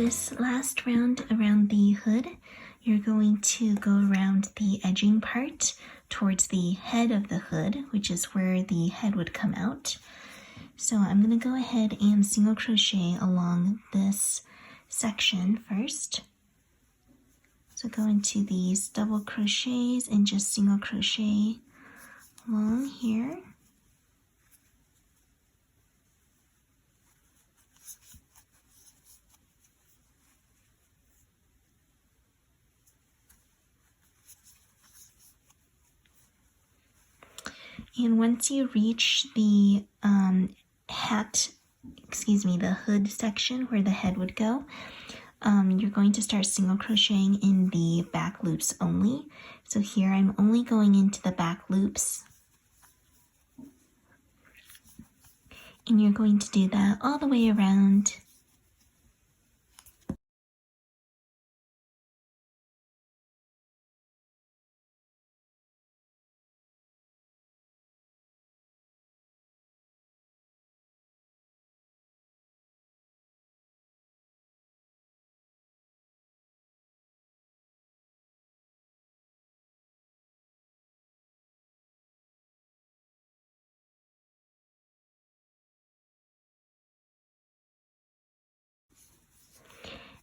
this last round around the hood, you're going to go around the edging part towards the head of the hood, which is where the head would come out. So I'm going to go ahead and single crochet along this section first. So go into these double crochets and just single crochet along here. And once you reach the the hood section where the head would go, you're going to start single crocheting in the back loops only. So here I'm only going into the back loops. And you're going to do that all the way around.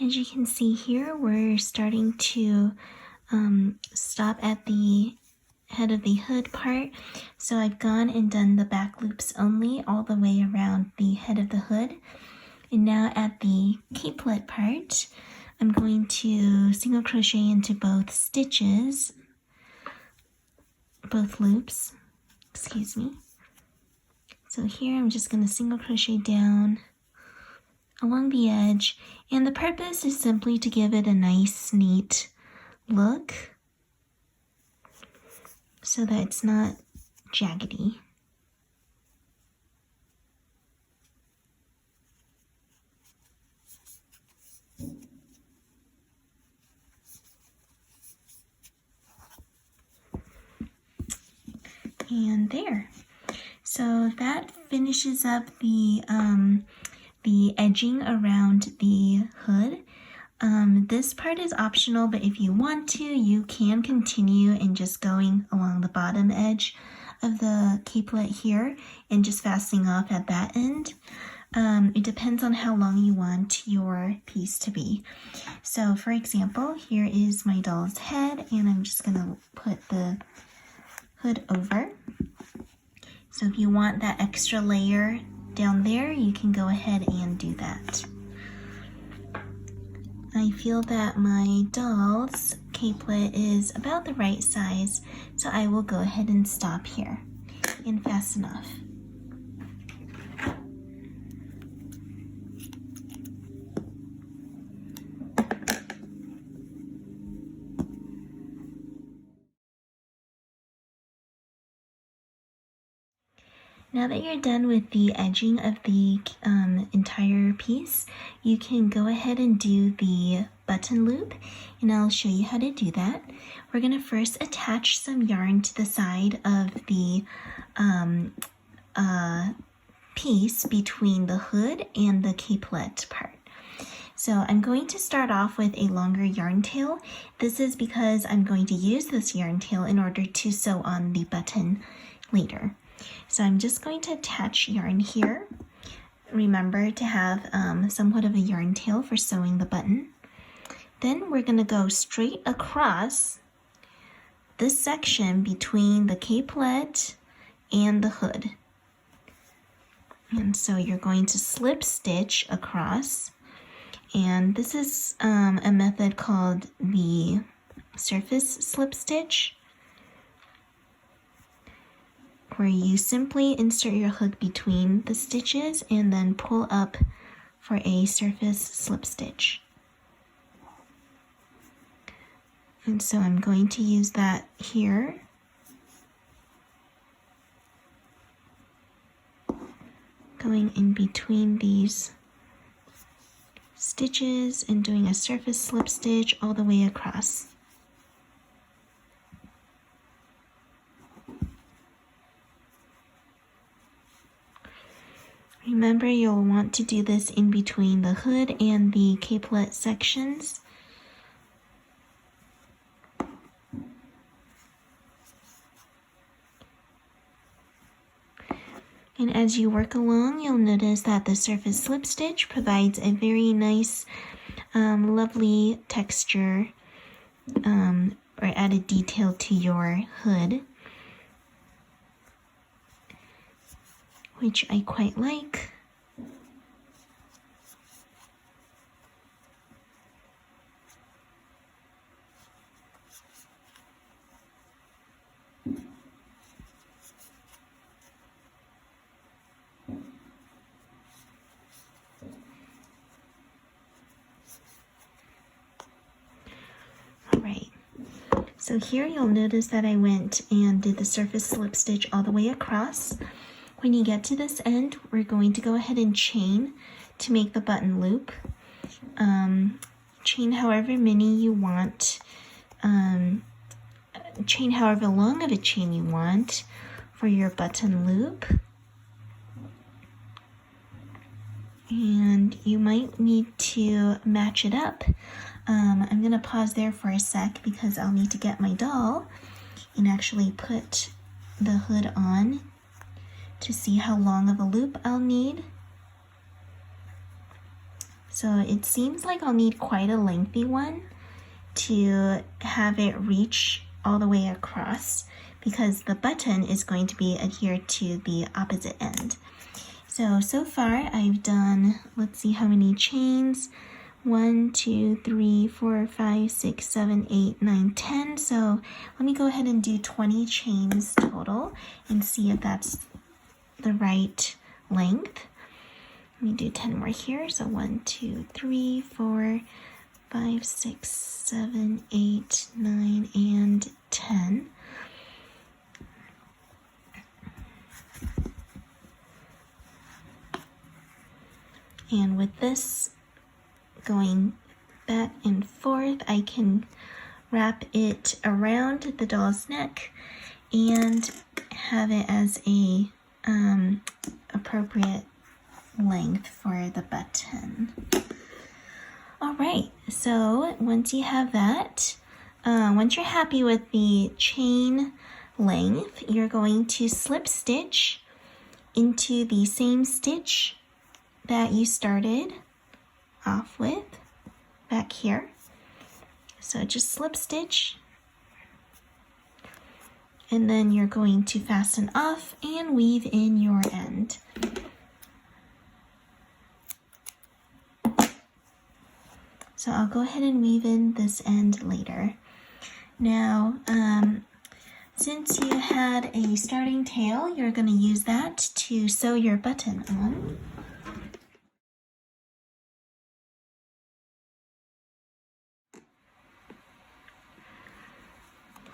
As you can see here, we're starting to stop at the head of the hood part. So I've gone and done the back loops only all the way around the head of the hood. And now at the capelet part, I'm going to single crochet into both stitches, both loops, excuse me. So here I'm just going to single crochet down along the edge, and the purpose is simply to give it a nice, neat look so that it's not jaggedy. And there. So that finishes up the edging around the hood. This part is optional, but if you want to, you can continue in just going along the bottom edge of the capelet here and just fastening off at that end. It depends on how long you want your piece to be. So for example, here is my doll's head, and I'm just going to put the hood over. So if you want that extra layer down there, you can go ahead and do that. I feel that my doll's capelet is about the right size, so I will go ahead and stop here and fasten off. Now that you're done with the edging of the entire piece, you can go ahead and do the button loop, and I'll show you how to do that. We're going to first attach some yarn to the side of the piece between the hood and the capelet part. So I'm going to start off with a longer yarn tail. This is because I'm going to use this yarn tail in order to sew on the button later. So I'm just going to attach yarn here. Remember to have somewhat of a yarn tail for sewing the button. Then we're going to go straight across this section between the capelet and the hood. And so you're going to slip stitch across. And this is a method called the surface slip stitch, where you simply insert your hook between the stitches and then pull up for a surface slip stitch. And so I'm going to use that here. Going in between these stitches and doing a surface slip stitch all the way across. Remember, you'll want to do this in between the hood and the capelet sections. And as you work along, you'll notice that the surface slip stitch provides a very nice, lovely texture or added detail to your hood, which I quite like. Alright, so here you'll notice that I went and did the surface slip stitch all the way across. When you get to this end, we're going to go ahead and chain to make the button loop. Chain however many you want. Chain however long of a chain you want for your button loop. And you might need to match it up. I'm going to pause there for a sec because I'll need to get my doll and actually put the hood on to see how long of a loop I'll need. So it seems like I'll need quite a lengthy one to have it reach all the way across because the button is going to be adhered to the opposite end. So far I've done, let's see how many chains. 1, 2, 3, 4, 5, 6, 7, 8, 9, 10. So let me go ahead and do 20 chains total and see if that's the right length. Let me do 10 more here. So 1, 2, 3, 4, 5, 6, 7, 8, 9, and 10. And with this going back and forth, I can wrap it around the doll's neck and have it as a appropriate length for the button. All right, so once you have that, once you're happy with the chain length, you're going to slip stitch into the same stitch that you started off with back here. So just slip stitch, and then you're going to fasten off and weave in your end. So I'll go ahead and weave in this end later. Now, since you had a starting tail, you're going to use that to sew your button on.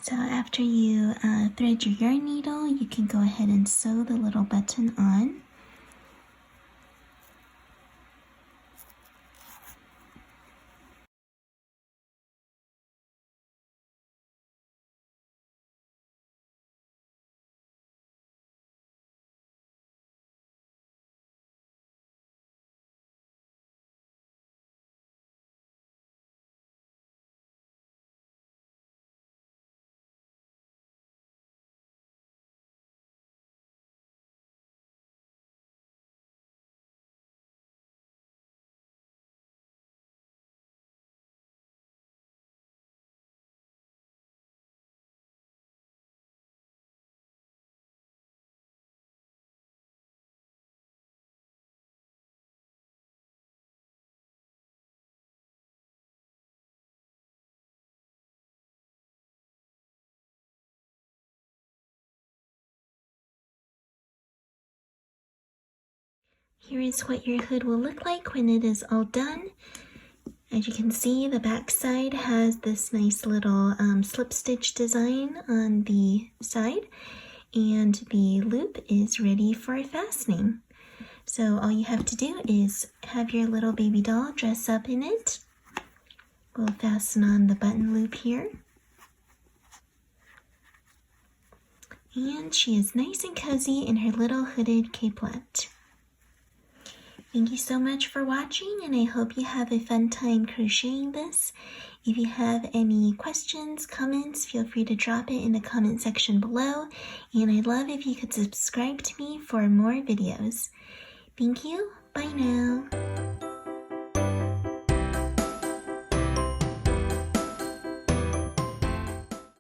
So after you thread your yarn needle, you can go ahead and sew the little button on. Here is what your hood will look like when it is all done. As you can see, the back side has this nice little slip stitch design on the side, and the loop is ready for fastening. So all you have to do is have your little baby doll dress up in it. We'll fasten on the button loop here. And she is nice and cozy in her little hooded capelet. Thank you so much for watching, and I hope you have a fun time crocheting this. If you have any questions, comments, feel free to drop it in the comment section below, and I'd love if you could subscribe to me for more videos. Thank you. Bye now.